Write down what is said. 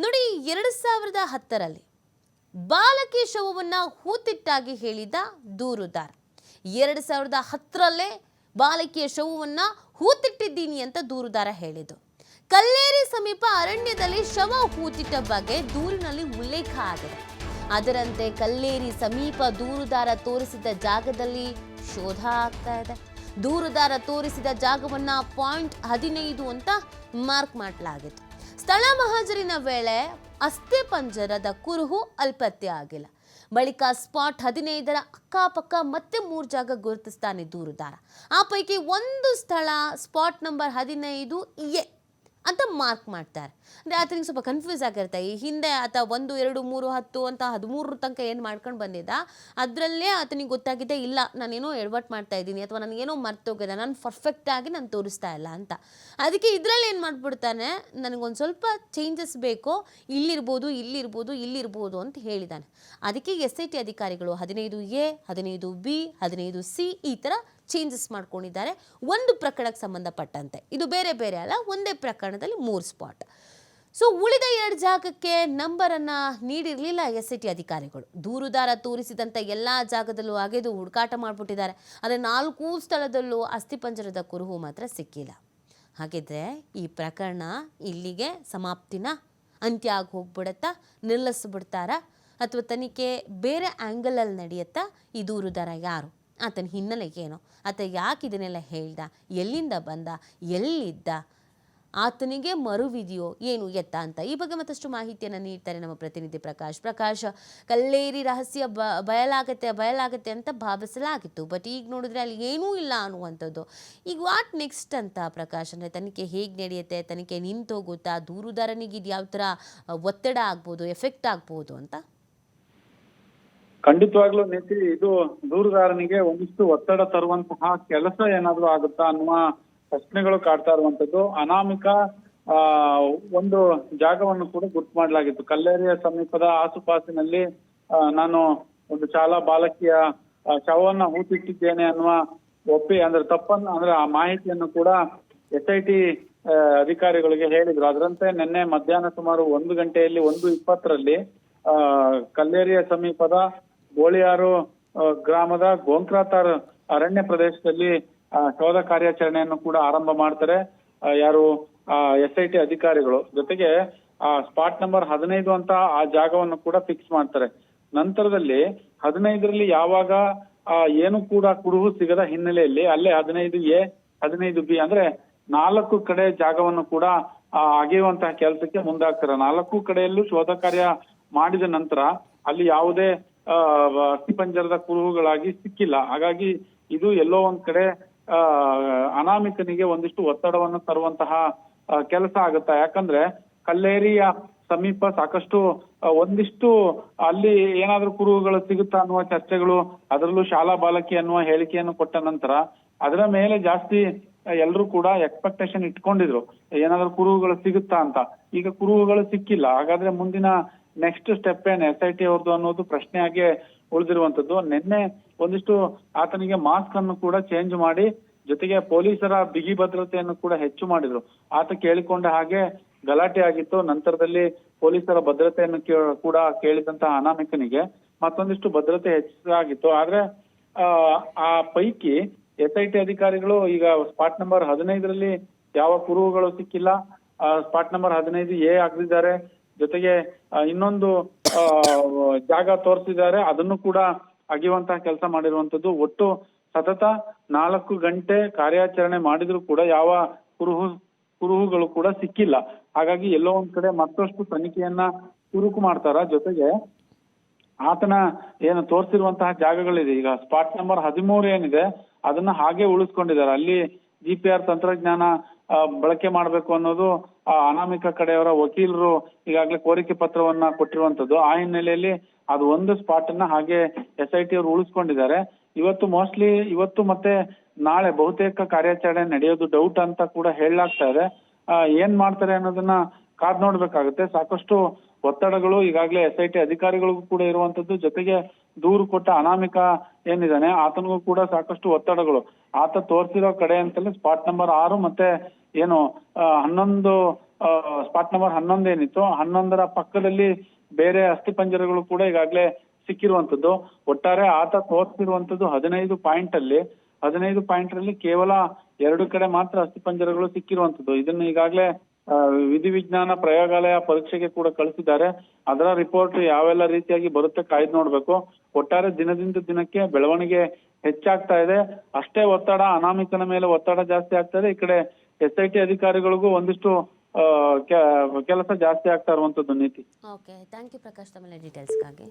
ನೋಡಿ, 2010ರಲ್ಲಿ ಬಾಲಕಿ ಶವವನ್ನ ಹೂತಿಟ್ಟಾಗಿ ಹೇಳಿದ ದೂರುದಾರ 2010ರಲ್ಲೇ ಬಾಲಕಿಯ ಶವವನ್ನ ಹೂತಿಟ್ಟಿದ್ದೀನಿ ಅಂತ ದೂರುದಾರ ಹೇಳಿದ್ದು. ಕಲ್ಲೇರಿ ಸಮೀಪ ಅರಣ್ಯದಲ್ಲಿ ಶವ ಹೂತಿಟ್ಟ ಬಗ್ಗೆ ದೂರಿನಲ್ಲಿ ಉಲ್ಲೇಖ ಆಗಿದೆ. ಅದರಂತೆ ಕಲ್ಲೇರಿ ಸಮೀಪ ದೂರುದಾರ ತೋರಿಸಿದ ಜಾಗದಲ್ಲಿ ಶೋಧ ಆಗ್ತಾ ಇದೆ. ದೂರುದಾರ ತೋರಿಸಿದ ಜಾಗವನ್ನ ಪಾಯಿಂಟ್ 15 ಅಂತ ಮಾರ್ಕ್ ಮಾಡಲಾಗಿತ್ತು. ಸ್ಥಳ ಮಹಾಜರಿನ ವೇಳೆ ಅಸ್ಥಿಪಂಜರದ ಕುರುಹು ಅಲ್ಪತ್ತೆ ಆಗಿಲ್ಲ. ಬಳಿಕ ಸ್ಪಾಟ್ 15ರ ಅಕ್ಕಪಕ್ಕ ಮತ್ತೆ 3 ಜಾಗ ಗುರುತಿಸ್ತಾನೆ ದೂರುದಾರ. ಆ ಪೈಕಿ ಒಂದು ಸ್ಥಳ ಸ್ಪಾಟ್ ನಂಬರ್ 15A ಅಂತ ಮಾರ್ಕ್ ಮಾಡ್ತಾರೆ. ಅಂದರೆ ಆತನಿಗೆ ಸ್ವಲ್ಪ ಕನ್ಫ್ಯೂಸ್ ಆಗಿರುತ್ತೆ. ಈ ಹಿಂದೆ ಆತ 1, 2, 3, 10 ಅಂತ 13 ತನಕ ಏನು ಮಾಡ್ಕೊಂಡು ಬಂದಿದ್ದ, ಅದರಲ್ಲೇ ಆತನಿಗೆ ಗೊತ್ತಾಗಿದೆ, ಇಲ್ಲ ನಾನೇನೋ ಎಡವಟ್ಟು ಮಾಡ್ತಾ ಇದ್ದೀನಿ ಅಥವಾ ನನಗೇನೋ ಮರ್ತೋಗಿದೆ, ನಾನು ಪರ್ಫೆಕ್ಟಾಗಿ ನಾನು ತೋರಿಸ್ತಾ ಇಲ್ಲ ಅಂತ. ಅದಕ್ಕೆ ಇದರಲ್ಲಿ ಏನು ಮಾಡಿಬಿಡ್ತಾನೆ, ನನಗೊಂದು ಸ್ವಲ್ಪ ಚೇಂಜಸ್ ಬೇಕು, ಇಲ್ಲಿರ್ಬೋದು ಅಂತ ಹೇಳಿದ್ದಾನೆ. ಅದಕ್ಕೆ SIT ಅಧಿಕಾರಿಗಳು 15A, 15B, 15C ಈ ಥರ ಚೇಂಜಸ್ ಮಾಡ್ಕೊಂಡಿದ್ದಾರೆ ಒಂದು ಪ್ರಕರಣಕ್ಕೆ ಸಂಬಂಧಪಟ್ಟಂತೆ. ಇದು ಬೇರೆ ಬೇರೆ ಅಲ್ಲ, ಒಂದೇ ಪ್ರಕರಣದಲ್ಲಿ 3 ಸ್ಪಾಟ್. ಸೊ ಉಳಿದ 2 ಜಾಗಕ್ಕೆ ನಂಬರನ್ನು ನೀಡಿರಲಿಲ್ಲ SIT ಅಧಿಕಾರಿಗಳು. ದೂರುದಾರ ತೋರಿಸಿದಂಥ ಎಲ್ಲ ಜಾಗದಲ್ಲೂ ಅಗೆದು ಹುಡುಕಾಟ ಮಾಡಿಬಿಟ್ಟಿದ್ದಾರೆ. ಆದರೆ 4 ಸ್ಥಳದಲ್ಲೂ ಅಸ್ಥಿಪಂಜರದ ಕುರುಹು ಮಾತ್ರ ಸಿಕ್ಕಿಲ್ಲ. ಹಾಗಿದ್ರೆ ಈ ಪ್ರಕರಣ ಇಲ್ಲಿಗೆ ಸಮಾಪ್ತಿನ ಅಂತ್ಯ ಆಗಿ ಹೋಗ್ಬಿಡತ್ತಾ, ನಿಲ್ಲಿಸ್ಬಿಡ್ತಾರಾ, ಅಥವಾ ತನಿಖೆ ಬೇರೆ ಆ್ಯಂಗಲಲ್ಲಿ ನಡೆಯುತ್ತಾ? ಈ ದೂರುದಾರ ಯಾರು, ಆತನ ಹಿನ್ನೆಲೆ ಏನು, ಆತ ಯಾಕೆ ಇದನ್ನೆಲ್ಲ ಹೇಳ್ದ, ಎಲ್ಲಿಂದ ಬಂದ, ಎಲ್ಲಿದ್ದ, ಆತನಿಗೆ ಮರುವಿದೆಯೋ ಏನು ಎತ್ತ ಅಂತ ಈ ಬಗ್ಗೆ ಮತ್ತಷ್ಟು ಮಾಹಿತಿಯನ್ನು ನೀಡ್ತಾರೆ ನಮ್ಮ ಪ್ರತಿನಿಧಿ ಪ್ರಕಾಶ್. ಕಲ್ಲೇರಿ ರಹಸ್ಯ ಬಯಲಾಗತ್ತೆ ಅಂತ ಭಾವಿಸಲಾಗಿತ್ತು. ಬಟ್ ಈಗ ನೋಡಿದ್ರೆ ಅಲ್ಲಿ ಏನೂ ಇಲ್ಲ ಅನ್ನುವಂಥದ್ದು. ಈಗ ವಾಟ್ ನೆಕ್ಸ್ಟ್ ಅಂತ ಪ್ರಕಾಶ್, ಅಂದರೆ ತನಿಖೆ ಹೇಗೆ ನಡೆಯುತ್ತೆ, ತನಿಖೆ ನಿಂತೋಗುತ್ತಾ, ದೂರುದಾರನಿಗೆ ಇದು ಯಾವ ಥರ ಒತ್ತಡ ಆಗ್ಬೋದು, ಎಫೆಕ್ಟ್ ಆಗ್ಬೋದು ಅಂತ? ಖಂಡಿತವಾಗ್ಲೂ ನೀತಿ, ಇದು ದೂರುದಾರನಿಗೆ ಒಂದಿಷ್ಟು ಒತ್ತಡ ತರುವಂತಹ ಕೆಲಸ ಏನಾದ್ರೂ ಆಗುತ್ತಾ ಅನ್ನುವ ಪ್ರಶ್ನೆಗಳು ಕಾಡ್ತಾ ಇರುವಂತದ್ದು. ಅನಾಮಿಕ ಒಂದು ಜಾಗವನ್ನು ಕೂಡ ಗುರ್ತು ಮಾಡಲಾಗಿತ್ತು. ಕಲ್ಲೇರಿಯ ಸಮೀಪದ ಆಸುಪಾಸಿನಲ್ಲಿ ನಾನು ಒಂದು ಶಾಲಾ ಬಾಲಕಿಯ ಶವವನ್ನ ಹೂತಿಟ್ಟಿದ್ದೇನೆ ಅನ್ನುವ ಅಂದ್ರೆ ಆ ಮಾಹಿತಿಯನ್ನು ಕೂಡ SIT ಅಧಿಕಾರಿಗಳಿಗೆ ಹೇಳಿದ್ರು. ಅದರಂತೆ ನಿನ್ನೆ ಮಧ್ಯಾಹ್ನ ಸುಮಾರು 1 ಗಂಟೆಯಲ್ಲಿ 1:20ರಲ್ಲಿ ಕಲ್ಲೇರಿಯ ಸಮೀಪದ ಗೋಳಿಯಾರು ಗ್ರಾಮದ ಗೋಂಕ್ರಾತಾರ್ ಅರಣ್ಯ ಪ್ರದೇಶದಲ್ಲಿ ಶೋಧ ಕಾರ್ಯಾಚರಣೆಯನ್ನು ಕೂಡ ಆರಂಭ ಮಾಡ್ತಾರೆ ಯಾರು SIT ಅಧಿಕಾರಿಗಳು. ಜೊತೆಗೆ ಸ್ಪಾಟ್ ನಂಬರ್ 15 ಅಂತ ಆ ಜಾಗವನ್ನು ಕೂಡ ಫಿಕ್ಸ್ ಮಾಡ್ತಾರೆ. ನಂತರದಲ್ಲಿ 15ರಲ್ಲಿ ಯಾವಾಗ ಏನು ಕೂಡ ಕುರುಹು ಸಿಗದ ಹಿನ್ನೆಲೆಯಲ್ಲಿ ಅಲ್ಲೇ 15A, 15B ಅಂದ್ರೆ 4 ಕಡೆ ಜಾಗವನ್ನು ಕೂಡ ಅಗೆಯುವಂತಹ ಕೆಲಸಕ್ಕೆ ಮುಂದಾಗ್ತಾರೆ. 4 ಕಡೆಯಲ್ಲೂ ಶೋಧ ಕಾರ್ಯ ಮಾಡಿದ ನಂತರ ಅಲ್ಲಿ ಯಾವುದೇ ಅಸ್ಥಿಪಂಜರದ ಕುರುಹುಗಳಾಗಿ ಸಿಕ್ಕಿಲ್ಲ. ಹಾಗಾಗಿ ಇದು ಎಲ್ಲೋ ಒಂದ್ ಕಡೆ ಅನಾಮಿಕನಿಗೆ ಒಂದಿಷ್ಟು ಒತ್ತಡವನ್ನು ತರುವಂತಹ ಕೆಲಸ ಆಗುತ್ತಾ. ಯಾಕಂದ್ರೆ ಕಲ್ಲೇರಿಯ ಸಮೀಪ ಸಾಕಷ್ಟು ಒಂದಿಷ್ಟು ಅಲ್ಲಿ ಏನಾದ್ರೂ ಕುರುಹುಗಳು ಸಿಗುತ್ತಾ ಅನ್ನುವ ಚರ್ಚೆಗಳು, ಅದರಲ್ಲೂ ಶಾಲಾ ಬಾಲಕಿ ಅನ್ನುವ ಹೇಳಿಕೆಯನ್ನು ಕೊಟ್ಟ ನಂತರ ಅದರ ಮೇಲೆ ಜಾಸ್ತಿ ಎಲ್ಲರೂ ಕೂಡ ಎಕ್ಸ್ಪೆಕ್ಟೇಷನ್ ಇಟ್ಕೊಂಡಿದ್ರು, ಏನಾದ್ರೂ ಕುರುಹುಗಳು ಸಿಗುತ್ತಾ ಅಂತ. ಈಗ ಕುರುಹುಗಳು ಸಿಕ್ಕಿಲ್ಲ. ಹಾಗಾದ್ರೆ ಮುಂದಿನ ನೆಕ್ಸ್ಟ್ ಸ್ಟೆಪ್ ಏನ್ SIT ಅವ್ರದ್ದು ಅನ್ನೋದು ಪ್ರಶ್ನೆಯಾಗಿ ಉಳಿದಿರುವಂತದ್ದು. ನಿನ್ನೆ ಒಂದಿಷ್ಟು ಆತನಿಗೆ ಮಾಸ್ಕ್ ಅನ್ನು ಕೂಡ ಚೇಂಜ್ ಮಾಡಿ, ಜೊತೆಗೆ ಪೊಲೀಸರ ಬಿಗಿ ಭದ್ರತೆಯನ್ನು ಕೂಡ ಹೆಚ್ಚು ಮಾಡಿದ್ರು. ಆತ ಕೇಳಿಕೊಂಡ ಹಾಗೆ ಗಲಾಟೆ ಆಗಿತ್ತು. ನಂತರದಲ್ಲಿ ಪೊಲೀಸರ ಭದ್ರತೆಯನ್ನು ಕೂಡ ಕೇಳಿದಂತಹ ಅನಾಮಿಕನಿಗೆ ಮತ್ತೊಂದಿಷ್ಟು ಭದ್ರತೆ ಹೆಚ್ಚಾಗಿತ್ತು. ಆದ್ರೆ ಆ ಪೈಕಿ SIT ಅಧಿಕಾರಿಗಳು ಈಗ ಸ್ಪಾಟ್ ನಂಬರ್ 15ರಲ್ಲಿ ಯಾವ ಕುರುಹುಗಳು ಸಿಕ್ಕಿಲ್ಲ, ಸ್ಪಾಟ್ ನಂಬರ್ 15A ಆಗಿದ್ದಾರೆ. ಜೊತೆಗೆ ಇನ್ನೊಂದು ಜಾಗ ತೋರಿಸಿದ್ದಾರೆ, ಅದನ್ನು ಕೂಡ ಅಗೆಯುವಂತಹ ಕೆಲಸ ಮಾಡಿರುವಂತದ್ದು. ಒಟ್ಟು ಸತತ 4 ಗಂಟೆ ಕಾರ್ಯಾಚರಣೆ ಮಾಡಿದ್ರು ಕೂಡ ಯಾವ ಕುರುಹುಗಳು ಕೂಡ ಸಿಕ್ಕಿಲ್ಲ. ಹಾಗಾಗಿ ಎಲ್ಲೋ ಒಂದ್ ಕಡೆ ಮತ್ತಷ್ಟು ತನಿಖೆಯನ್ನ ಚುರುಕು ಮಾಡ್ತಾರ. ಜೊತೆಗೆ ಆತನ ಏನು ತೋರಿಸಿರುವಂತಹ ಜಾಗಗಳಿದೆ, ಈಗ ಸ್ಪಾಟ್ ನಂಬರ್ 13 ಏನಿದೆ ಅದನ್ನ ಹಾಗೆ ಉಳಿಸ್ಕೊಂಡಿದ್ದಾರೆ. ಅಲ್ಲಿ GPR ತಂತ್ರಜ್ಞಾನ ಬಳಕೆ ಮಾಡ್ಬೇಕು ಅನ್ನೋದು ಅನಾಮಿಕ ಕಡೆಯವರ ವಕೀಲರು ಈಗಾಗಲೇ ಕೋರಿಕೆ ಪತ್ರವನ್ನ ಕೊಟ್ಟಿರುವಂತದ್ದು. ಆ ಹಿನ್ನೆಲೆಯಲ್ಲಿ ಅದು ಒಂದು ಸ್ಪಾಟ್ ಅನ್ನ ಹಾಗೆ SIT ಅವರು ಉಳಿಸ್ಕೊಂಡಿದ್ದಾರೆ. ಇವತ್ತು ಮತ್ತೆ ನಾಳೆ ಬಹುತೇಕ ಕಾರ್ಯಾಚರಣೆ ನಡೆಯೋದು ಡೌಟ್ ಅಂತ ಕೂಡ ಹೇಳಲಾಗ್ತಾ ಇದೆ. ಏನ್ ಮಾಡ್ತಾರೆ ಅನ್ನೋದನ್ನ ಕಾದ್ ನೋಡ್ಬೇಕಾಗುತ್ತೆ. ಸಾಕಷ್ಟು ಒತ್ತಡಗಳು ಈಗಾಗಲೇ SIT ಅಧಿಕಾರಿಗಳಿಗೂ ಕೂಡ ಇರುವಂತದ್ದು. ಜೊತೆಗೆ ದೂರು ಕೊಟ್ಟ ಅನಾಮಿಕ ಏನಿದಾನೆ ಆತನಿಗೂ ಕೂಡ ಸಾಕಷ್ಟು ಒತ್ತಡಗಳು. ಆತ ತೋರಿಸಿರೋ ಕಡೆ ಅಂತಲೇ ಸ್ಪಾಟ್ ನಂಬರ್ 6 ಮತ್ತೆ ಏನು 11 ಸ್ಪಾಟ್ ನಂಬರ್ 11 ಏನಿತ್ತು 11ರ ಪಕ್ಕದಲ್ಲಿ ಬೇರೆ ಅಸ್ಥಿಪಂಜರಗಳು ಕೂಡ ಈಗಾಗಲೇ ಸಿಕ್ಕಿರುವಂತದ್ದು. ಒಟ್ಟಾರೆ ಆತ ತೋರಿಸಿರುವಂತದ್ದು 15 ಪಾಯಿಂಟ್ ರಲ್ಲಿ ಕೇವಲ 2 ಕಡೆ ಮಾತ್ರ ಅಸ್ಥಿಪಂಜರಗಳು ಸಿಕ್ಕಿರುವಂತದ್ದು. ಇದನ್ನು ಈಗಾಗಲೇ ವಿಧಿವಿಜ್ಞಾನ ಪ್ರಯೋಗಾಲಯ ಪರೀಕ್ಷೆಗೆ ಕೂಡ ಕಳಿಸಿದ್ದಾರೆ. ಅದರ ರಿಪೋರ್ಟ್ ಯಾವೆಲ್ಲ ರೀತಿಯಾಗಿ ಬರುತ್ತೆ ಕಾಯ್ದು ನೋಡ್ಬೇಕು. ಒಟ್ಟಾರೆ ದಿನದಿಂದ ದಿನಕ್ಕೆ ಬೆಳವಣಿಗೆ ಹೆಚ್ಚಾಗ್ತಾ ಇದೆ. ಅಷ್ಟೇ ಒತ್ತಡ ಅನಾಮಿಕನ ಮೇಲೆ ಒತ್ತಡ ಜಾಸ್ತಿ ಆಗ್ತಾ ಇದೆ. ಈ ಕಡೆ SIT ಅಧಿಕಾರಿಗಳಿಗೂ ಒಂದಿಷ್ಟು ಕೆಲಸ ಜಾಸ್ತಿ ಆಗ್ತಾ ಇರುವಂತದ್ದು ನೀತಿ. ಓಕೆ, ಥ್ಯಾಂಕ್ ಯು ಪ್ರಕಾಶ್ ತಮ್ಮ ಡೀಟೇಲ್ಸ್ಗಾಗಿ.